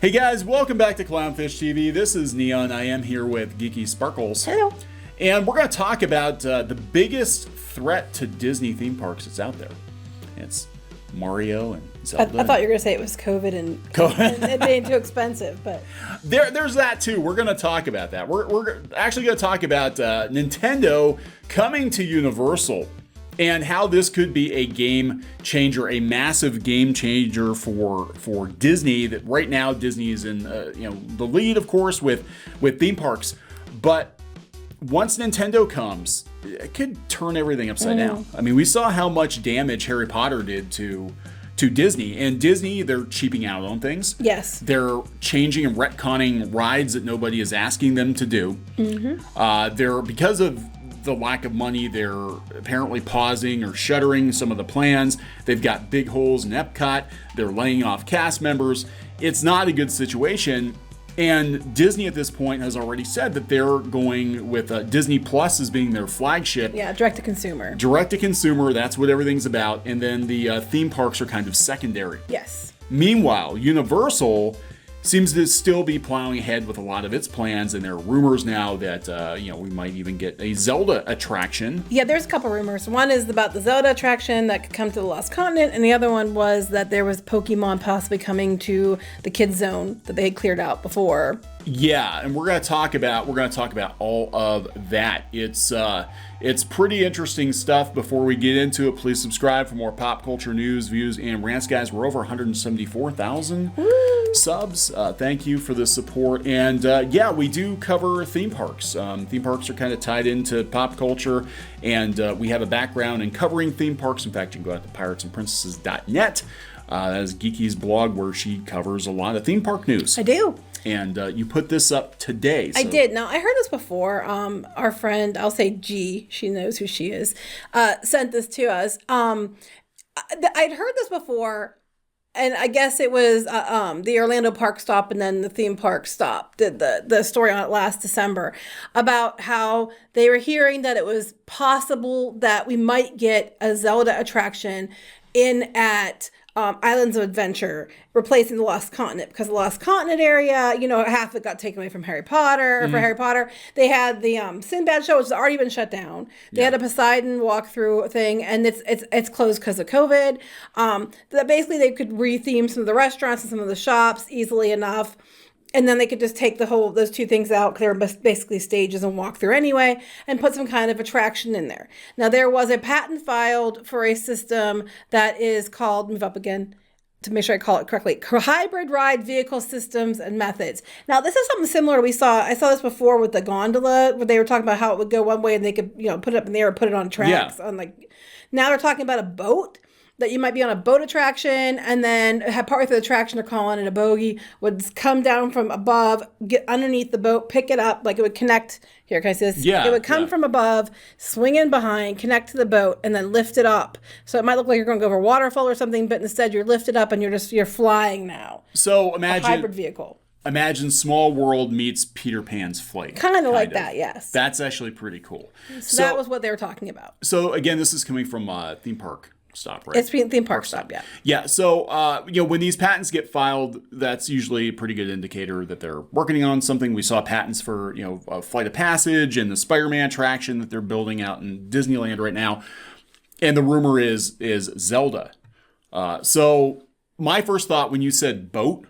Hey guys, welcome back to Clownfish TV. This is Kneon. I am here with Geeky Sparkles. Hello. And we're going to talk about the biggest threat to Disney theme parks that's out there. It's Mario and Zelda. I thought you were going to say it was COVID and it being too expensive, but there's that too. We're going to talk about that. We're actually going to talk about Nintendo coming to Universal and how this could be a game changer, a massive game changer for Disney. That right now Disney is in the lead, of course, with theme parks, but once Nintendo comes, it could turn everything upside down. I mean, we saw how much damage Harry Potter did to Disney. And Disney, they're cheaping out on things. yes. They're changing and retconning rides that nobody is asking them to do. They're, because of the lack of money, they're apparently pausing or shuttering some of the plans. They've got big holes in Epcot. They're laying off cast members. It's not a good situation. And Disney at this point has already said that they're going with Disney Plus as being their flagship. Yeah, direct to consumer. Direct to consumer, that's what everything's about. And then the theme parks are kind of secondary. Yes. Meanwhile, Universal seems to still be plowing ahead with a lot of its plans, and there are rumors now that we might even get a Zelda attraction. Yeah, there's a couple rumors. One is about the Zelda attraction that could come to the Lost Continent, and the other one was that there was Pokemon possibly coming to the kids zone that they had cleared out before. Yeah, and we're going to talk about all of that. It's pretty interesting stuff. Before we get into it, please subscribe for more pop culture news, views, and rants, guys. We're over 174,000 subs. Thank you for the support. And we do cover theme parks. Theme parks are kind of tied into pop culture, and we have a background in covering theme parks. In fact, you can go out to piratesandprincesses.net. That is Geeky's blog, where she covers a lot of theme park news. I do. And you put this up today. So. I did. Now, I heard this before. Our friend, I'll say G, she knows who she is, sent this to us. I'd heard this before, and I guess it was the Orlando Park stop and then the theme park stop did the story on it last December about how they were hearing that it was possible that we might get a Zelda attraction in at Islands of Adventure, replacing the Lost Continent, because the Lost Continent area, half of it got taken away from Harry Potter. For Harry Potter, they had the Sinbad show, which has already been shut down. They had a Poseidon walkthrough thing, and it's closed because of COVID. That basically they could retheme some of the restaurants and some of the shops easily enough. And then they could just take those two things out, because they were basically stages and walk through anyway, and put some kind of attraction in there. Now, there was a patent filed for a system that is called, move up again to make sure I call it correctly, hybrid ride vehicle systems and methods. Now, this is something similar I saw this before with the gondola, where they were talking about how it would go one way and they could, put it up in the air or put it on tracks. Yeah. Now they're talking about a boat. That you might be on a boat attraction, and then partway through the attraction, they're calling it a bogie, would come down from above, get underneath the boat, pick it up, like it would connect. Here, can I see this? Yeah. It would come from above, swing in behind, connect to the boat, and then lift it up. So it might look like you're going to go over a waterfall or something, but instead you're lifted up and you're flying now. So imagine a hybrid vehicle. Imagine Small World meets Peter Pan's Flight. Kind of like that, yes. That's actually pretty cool. So that was what they were talking about. So again, this is coming from Theme Park Stop, right? It's theme park stop, yeah. Yeah, so, when these patents get filed, that's usually a pretty good indicator that they're working on something. We saw patents for, Flight of Passage and the Spider-Man attraction that they're building out in Disneyland right now. And the rumor is Zelda. So my first thought when you said boat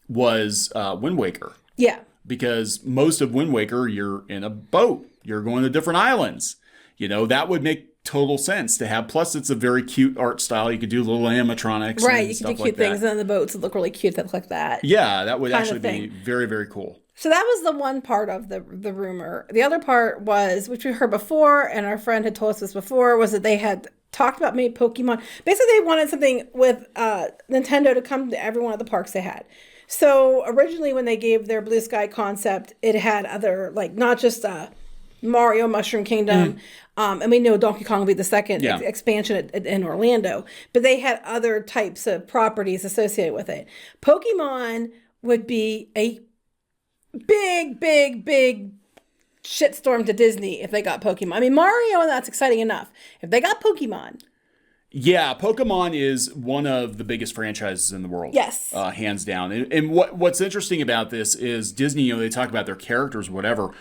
was Wind Waker. Yeah. Because most of Wind Waker, you're in a boat. You're going to different islands. That would make total sense to have. Plus, it's a very cute art style. You could do little animatronics, right? And you stuff could do like cute things, and then the boats would look really cute that look like that. Yeah, that would actually be very, very cool. So that was the one part of the rumor. The other part was, which we heard before, and our friend had told us this before, was that they had talked about maybe Pokemon. Basically, they wanted something with Nintendo to come to every one of the parks they had. So originally, when they gave their Blue Sky concept, it had other, not just Mario Mushroom Kingdom. And we know Donkey Kong will be the second expansion in Orlando. But they had other types of properties associated with it. Pokemon would be a big, big, big shitstorm to Disney if they got Pokemon. I mean, Mario, and that's exciting enough. If they got Pokemon, Yeah, Pokemon is one of the biggest franchises in the world. Yes. Hands down. And what's interesting about this is Disney, they talk about their characters, whatever.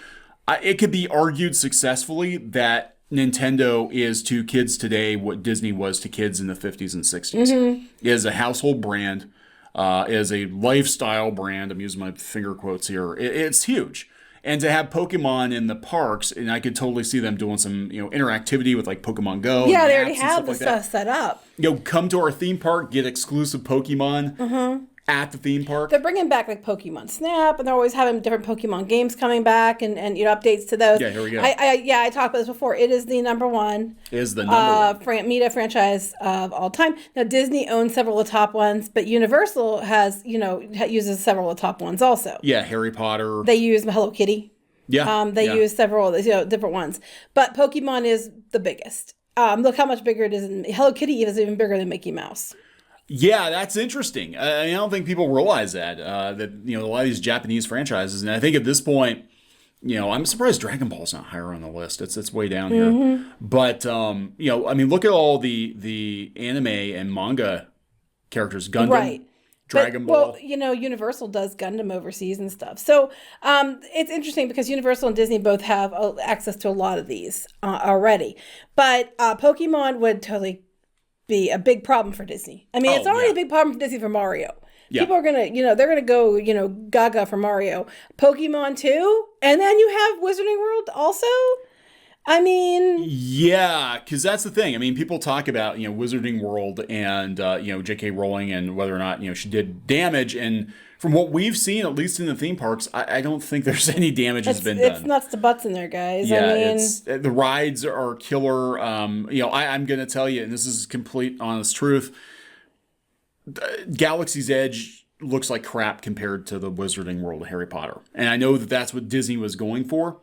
It could be argued successfully that Nintendo is to kids today what Disney was to kids in the 50s and 60s. It is a household brand, is a lifestyle brand. I'm using my finger quotes here. It's huge. And to have Pokemon in the parks, and I could totally see them doing some, interactivity with like Pokemon Go. Yeah, they already have the stuff set up. Come to our theme park, get exclusive Pokemon at the theme park. They're bringing back like Pokemon Snap, and they're always having different Pokemon games coming back, and updates to those. Yeah, here we go. I talked about this before. It is the number one. Media franchise of all time. Now Disney owns several of the top ones, but Universal has uses several of the top ones also. Yeah, Harry Potter. They use Hello Kitty. Yeah, they use several different ones, but Pokemon is the biggest. Look how much bigger it is. Hello Kitty is even bigger than Mickey Mouse. Yeah, that's interesting. I don't think people realize that a lot of these Japanese franchises, and I think at this point, I'm surprised Dragon Ball's not higher on the list. It's way down here. But look at all the anime and manga characters. Gundam, right? Dragon Ball. Well, Universal does Gundam overseas and stuff. So it's interesting because Universal and Disney both have access to a lot of these already. But Pokemon would totally be a big problem for Disney. I mean, it's already a big problem for Disney for Mario. Yeah. People are going to, they're going to go, gaga for Mario. Pokemon too? And then you have Wizarding World also? I mean... Yeah, because that's the thing. I mean, people talk about, Wizarding World and, J.K. Rowling and whether or not, she did damage. And from what we've seen, at least in the theme parks, I don't think there's any damage has been done. It's nuts to butts in there, guys. Yeah, the rides are killer. I'm going to tell you, and this is complete honest truth, Galaxy's Edge looks like crap compared to the Wizarding World of Harry Potter. And I know that that's what Disney was going for.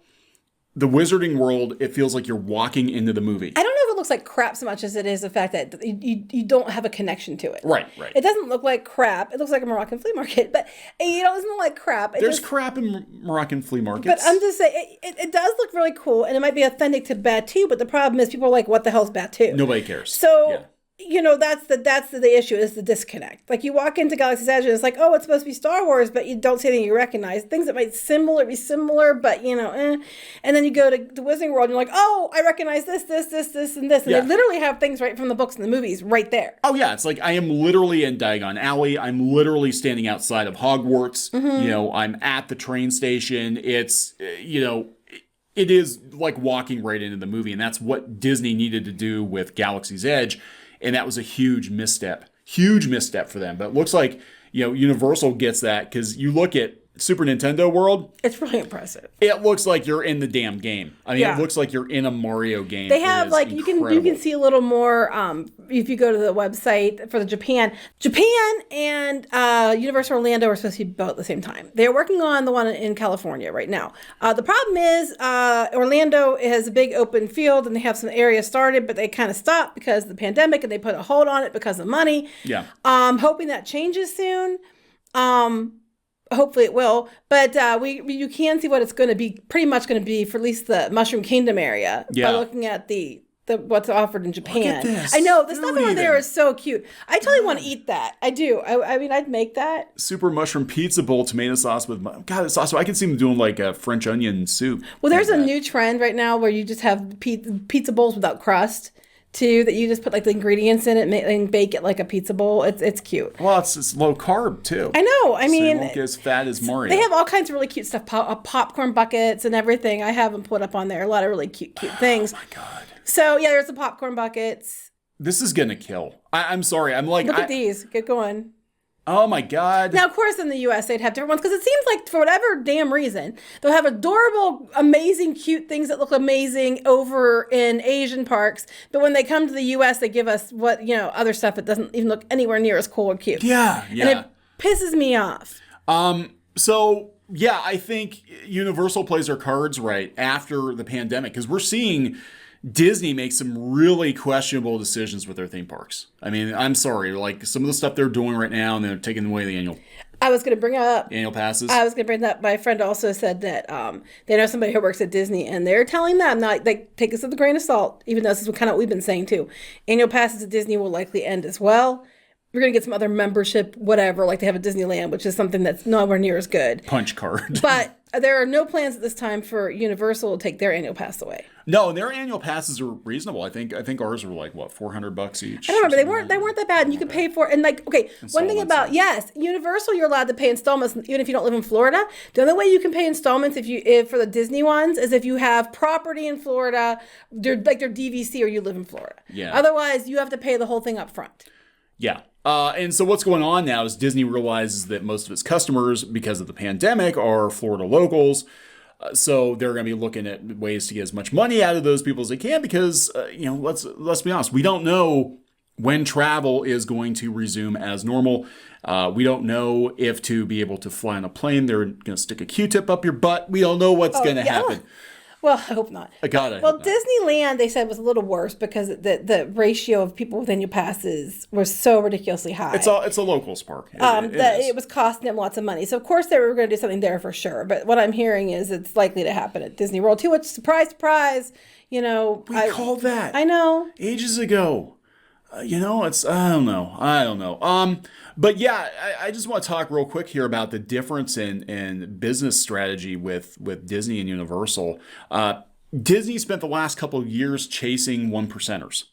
The Wizarding World, it feels like you're walking into the movie. I don't know if it looks like crap so much as it is the fact that you don't have a connection to it. Right. It doesn't look like crap. It looks like a Moroccan flea market, but it doesn't look like crap. There's crap in Moroccan flea markets. But I'm just saying, it does look really cool, and it might be authentic to Batu, but the problem is people are like, what the hell's Batu? Nobody cares. So... that's the issue is the disconnect. Like you walk into Galaxy's Edge and it's like, oh, it's supposed to be Star Wars, but you don't see anything you recognize. Things that might be similar, but And then you go to the Wizarding World and you're like, oh, I recognize this, and this. And they literally have things right from the books and the movies right there. Oh yeah, it's like I am literally in Diagon Alley. I'm literally standing outside of Hogwarts. I'm at the train station. It's, it is like walking right into the movie. And that's what Disney needed to do with Galaxy's Edge. And that was a huge misstep for them. But it looks like, Universal gets that because you look at Super Nintendo World. It's really impressive. It looks like you're in the damn game. I mean, It looks like you're in a Mario game. They have you can see a little more if you go to the website for the Japan and Universal Orlando are supposed to be built at the same time. They're working on the one in California right now. The problem is Orlando has a big open field and they have some areas started, but they kind of stopped because of the pandemic and they put a hold on it because of money. Yeah. Hoping that changes soon. Hopefully it will, but you can see what it's going to be. Pretty much going to be for at least the Mushroom Kingdom area by looking at the what's offered in Japan. Look at this. I know the stuff over there is so cute. I totally want to eat that. I do. I mean, I'd make that super mushroom pizza bowl, tomato sauce with it's awesome. I can see them doing like a French onion soup. Well, there's a new trend right now where you just have pizza bowls without crust. Too, that you just put like the ingredients in it and bake it like a pizza bowl. It's cute. Well, it's low carb too. I know. I mean, you won't get as fat as Mario. They have all kinds of really cute stuff, popcorn buckets and everything. I have them put up on there. A lot of really cute things. Oh my god. So yeah, there's the popcorn buckets. This is gonna kill. I'm sorry. I'm like, look at these. Get going. Oh my god. Now, of course, in the U.S., they'd have different ones because it seems like for whatever damn reason, they'll have adorable, amazing, cute things that look amazing over in Asian parks. But when they come to the U.S., they give us other stuff that doesn't even look anywhere near as cool or cute. Yeah. And it pisses me off. So yeah, I think Universal plays their cards right after the pandemic because we're seeing Disney makes some really questionable decisions with their theme parks. I mean, I'm sorry, like some of the stuff they're doing right now, and they're taking away the annual I was going to bring up. Annual passes. I was going to bring that. My friend also said that they know somebody who works at Disney, and they're telling them, not like, take this with a grain of salt, even though this is kind of what we've been saying too. Annual passes at Disney will likely end as well. We're going to get some other membership, whatever, like they have at Disneyland, which is something that's nowhere near as good. Punch card. But there are no plans at this time for Universal to take their annual pass away. No, and their annual passes are reasonable. I think ours were like, what, $400 each? I don't remember. They weren't that bad, and you could pay for it. And like, okay, one thing about Universal, you're allowed to pay installments even if you don't live in Florida. The only way you can pay installments if for the Disney ones is if you have property in Florida, they're DVC, or you live in Florida. Yeah. Otherwise, you have to pay the whole thing up front. Yeah. And so what's going on now is Disney realizes that most of its customers, because of the pandemic, are Florida locals. So they're going to be looking at ways to get as much money out of those people as they can because, let's be honest, we don't know when travel is going to resume as normal. We don't know if to be able to fly on a plane, they're going to stick a Q-tip up your butt. We don't know what's going to happen. Well, I hope not. Disneyland, they said, was a little worse because the ratio of people with annual passes was so ridiculously high. It's a locals park. It was costing them lots of money. So, of course, they were going to do something there for sure. But what I'm hearing is it's likely to happen at Disney World, too, which, surprise, surprise, We called that. I know. Ages ago. I don't know. But yeah, I just want to talk real quick here about the difference in business strategy with Disney and Universal. Disney spent the last couple of years chasing one percenters.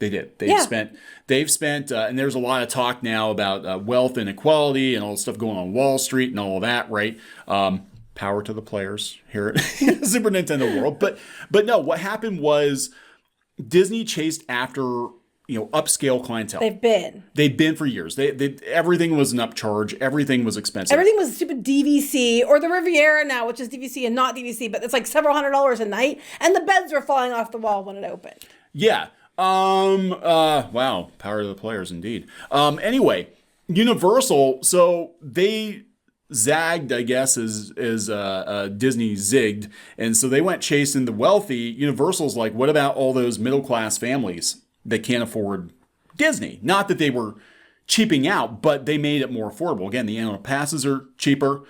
They did. They've spent, and there's a lot of talk now about wealth inequality and all the stuff going on Wall Street and all of that, right? Power to the players here at Super Nintendo World. But no, what happened was Disney chased after upscale clientele. They've been for years. They everything was an upcharge. Everything was expensive. Everything was stupid DVC, or the Riviera now, which is DVC and not DVC, but it's like several $100s a night, and the beds were falling off the wall when it opened. Yeah. Wow. Power to the players, indeed. Anyway, Universal. So they zagged, I guess, as Disney zigged, and so they went chasing the wealthy. Universal's like, what about all those middle class families that can't afford Disney? Not that they were cheaping out, but they made it more affordable. Again, the annual passes are cheaper.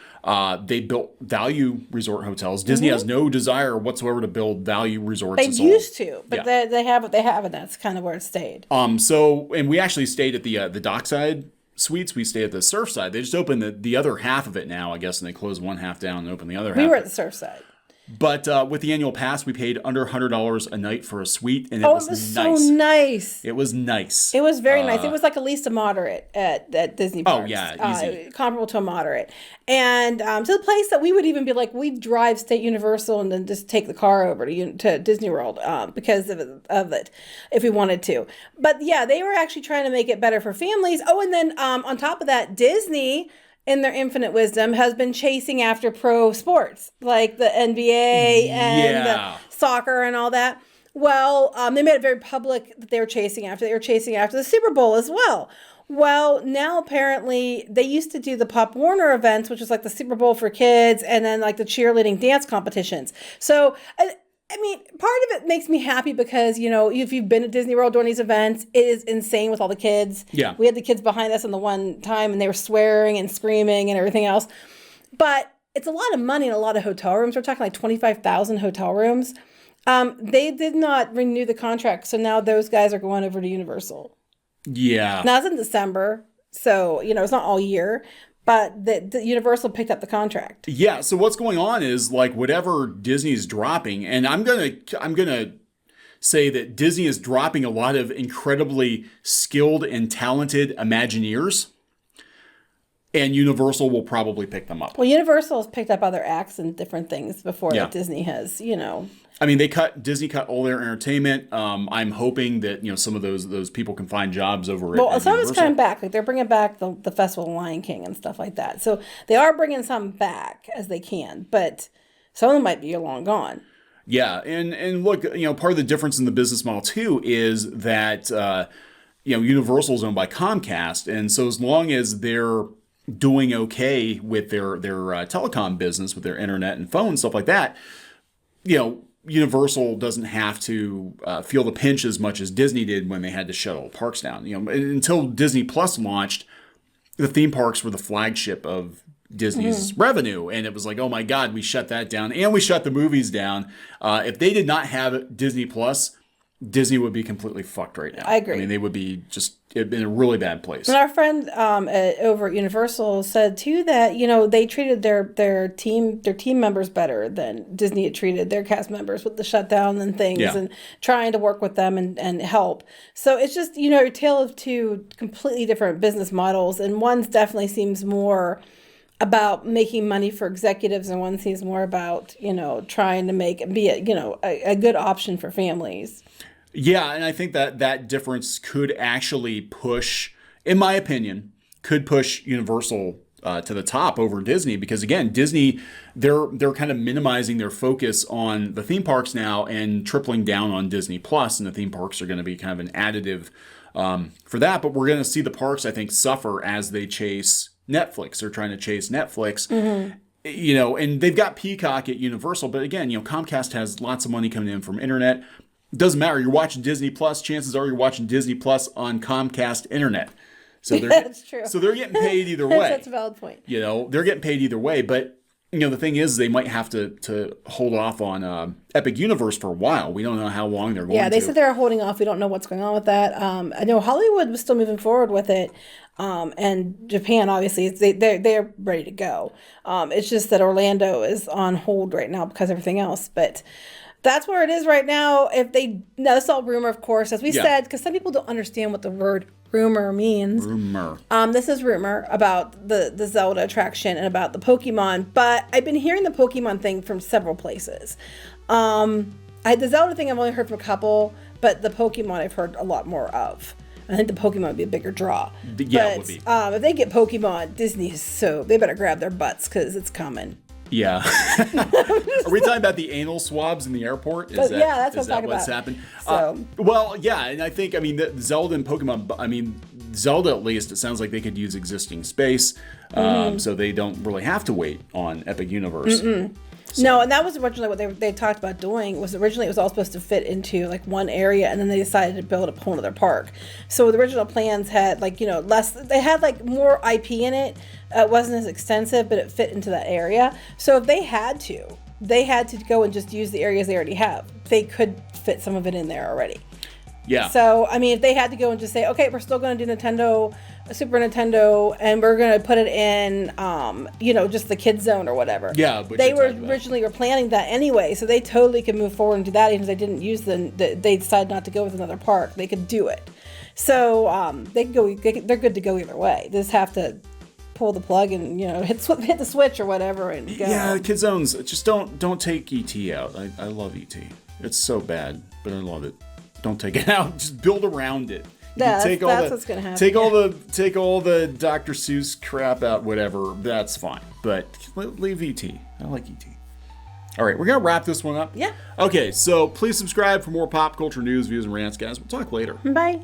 They built value resort hotels. Disney has no desire whatsoever to build value resorts. They used to, but they have what they have, and that's kind of where it stayed. And we actually stayed at the dockside suites. We stayed at the Surfside. They just opened the other half of it now, I guess, and they closed one half down and opened the other half. We were at the Surfside. But with the annual pass, we paid under $100 a night for a suite, and it was nice. So nice. It was nice. It was very nice. It was like at least a moderate at Disney parks. Oh, yeah, easy. Comparable to a moderate. And to the place that we would even be like, we'd drive State Universal and then just take the car over to Disney World because of it, if we wanted to. But yeah, they were actually trying to make it better for families. Oh, and then on top of that, Disney, in their infinite wisdom, has been chasing after pro sports like the NBA and the soccer and all that. Well, they made it very public that they were chasing after. They were chasing after the Super Bowl as well. Well, now apparently they used to do the Pop Warner events, which was like the Super Bowl for kids, and then like the cheerleading dance competitions. So, I mean, part of it makes me happy because, if you've been at Disney World during these events, it is insane with all the kids. Yeah. We had the kids behind us on the one time, and they were swearing and screaming and everything else. But it's a lot of money in a lot of hotel rooms. We're talking like 25,000 hotel rooms. They did not renew the contract, so now those guys are going over to Universal. Yeah. Now it's in December, so, it's not all year. But the Universal picked up the contract. Yeah. So what's going on is like whatever Disney's dropping, and I'm gonna say that Disney is dropping a lot of incredibly skilled and talented Imagineers, and Universal will probably pick them up. Well, Universal has picked up other acts and different things before that Disney has, I mean, Disney cut all their entertainment. I'm hoping that some of those people can find jobs over at Well, some of it's Universal. coming back. Like they're bringing back the Festival of Lion King and stuff like that. So they are bringing some back as they can, but some of them might be long gone. Yeah, and look, part of the difference in the business model too is that Universal is owned by Comcast, and so as long as they're doing okay with their telecom business, with their internet and phone stuff like that, Universal doesn't have to feel the pinch as much as Disney did when they had to shut all the parks down. Until Disney Plus launched, the theme parks were the flagship of Disney's revenue, and it was like, oh my God, we shut that down, and we shut the movies down. If they did not have Disney Plus, Disney would be completely fucked right now. I agree. I mean, they would be just in a really bad place. And our friend over at Universal said too that they treated their team members better than Disney had treated their cast members with the shutdown and things, and trying to work with them and help. So it's just a tale of two completely different business models, and one's definitely seems more about making money for executives, and one seems more about trying to be a good option for families. Yeah, and I think that difference could actually push, in my opinion, Universal to the top over Disney, because again, Disney, they're kind of minimizing their focus on the theme parks now and tripling down on Disney Plus, and the theme parks are going to be kind of an additive for that. But we're going to see the parks, I think, suffer as they chase Netflix. They're trying to chase Netflix. And they've got Peacock at Universal, but again, Comcast has lots of money coming in from internet. It doesn't matter. You're watching Disney Plus. Chances are you're watching Disney Plus on Comcast internet. So that's true. So they're getting paid either way. That's a valid point. They're getting paid either way. But the thing is, they might have to hold off on Epic Universe for a while. We don't know how long they're going to. Yeah, they said they're holding off. We don't know what's going on with that. I know Hollywood was still moving forward with it. And Japan, obviously, they're ready to go. It's just that Orlando is on hold right now because of everything else. But that's where it is right now. That's all rumor, of course, as we said, because some people don't understand what the word rumor means. Rumor. This is rumor about the Zelda attraction and about the Pokemon, but I've been hearing the Pokemon thing from several places. The Zelda thing I've only heard from a couple, but the Pokemon I've heard a lot more of. I think the Pokemon would be a bigger draw. Yeah, it would be. If they get Pokemon, Disney they better grab their butts because it's coming. Yeah. Are we talking about the anal swabs in the airport? That's what I'm talking what's about. happened? So. Well, yeah, and I think, the Zelda and Pokemon, Zelda at least, it sounds like they could use existing space, so they don't really have to wait on Epic Universe. So. No, and that was originally what they talked about doing. Originally it was all supposed to fit into like one area, and then they decided to build a whole other park. So the original plans had less. They had more IP in it. It wasn't as extensive, but it fit into that area. So if they had to go and just use the areas they already have. They could fit some of it in there already. Yeah. So if they had to go and just say, okay, we're still going to do Super Nintendo, and we're going to put it in, just the kids zone or whatever. Yeah, they were originally planning that anyway, so they totally could move forward and do that. Even if they didn't use they decided not to go with another park, they could do it. So they can go. They're good to go either way. They just have to pull the plug and hit the switch or whatever and go. Yeah, kid zones. Just don't take ET out. I love ET. It's so bad, but I love it. Don't take it out. Just build around it. That's what's gonna happen. Take all the Dr. Seuss crap out, whatever. That's fine. But leave ET. I like ET. All right, we're gonna wrap this one up. Yeah. Okay, so please subscribe for more pop culture news, views, and rants, guys. We'll talk later. Bye.